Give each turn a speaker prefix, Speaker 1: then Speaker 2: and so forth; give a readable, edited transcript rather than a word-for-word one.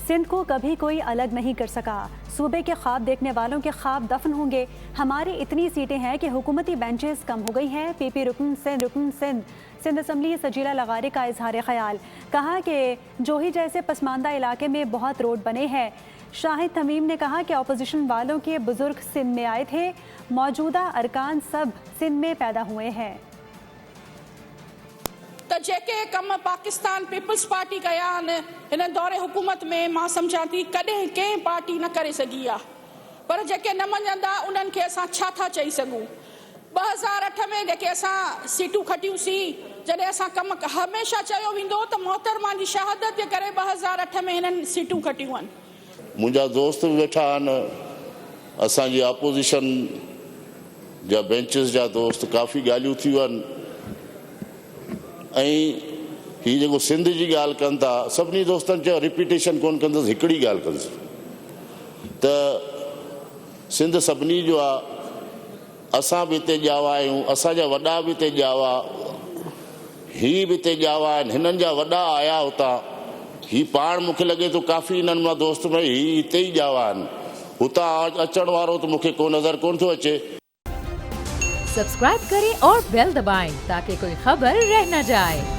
Speaker 1: सिंध को कभी कोई अलग नहीं कर सका। सूबे के ख्वाब देखने वालों के ख्वाब दफन होंगे। हमारी इतनी सीटें हैं कि हुकूमती बेंचेस कम हो गई हैं। पीपी रुकन सिंध असम्बली सजीला लगारी का इजहार ख्याल। कहा कि जोही जैसे पसमानदा इलाके में बहुत रोड बने हैं। शाहिद तमीम ने कहा कि अपोजिशन वालों के बुजुर्ग सिंध में आए थे। मौजूदा अरकान सब सिंध में पैदा हुए हैं।
Speaker 2: तो जेके कम पाकिस्तान पीपल्स पार्टी कया इन दौरे हुकूमत में मां समझा थी कदें कंहिं पार्टी न करे सघी आहे, पर जेके न मञंदा उन्हनि खे असां छा था चई सघूं। 2008 में जेके असां सीटूं खटियूंसीं, जॾहिं असां कम हमेशह चयो वेंदो त मोहतरमा जी शहादत जे करे 2008 में हिननि सीटूं खटियूं आहिनि।
Speaker 3: मुंहिंजा दोस्त बि वेठा आहिनि, असांजी अपोजिशन जा बेंचिस जा दोस्त, काफ़ी ॻाल्हियूं थियूं आहिनि। ऐं हीअ जेको सिंध जी ॻाल्हि कनि था, सभिनी दोस्तनि चयो रिपीटेशन कोन कंदुसि, हिकिड़ी ॻाल्हि कंदुसि त सिंध सभिनी जो आहे। असां बि हिते ॼावा आहियूं, असांजा वॾा बि हिते ॼावा, हीअ बि हिते ॼावा आहिनि, हिननि जा वॾा आया हुतां। ही पाण मूंखे लॻे थो काफ़ी हिननि मां दोस्त में ही हिते ई ॼावा आहिनि। हुतां अचण वारो त मूंखे को नज़र कोन थो अचे।
Speaker 4: सब्सक्राइब करें और बेल दबाएं ताकि कोई खबर रह न जाए।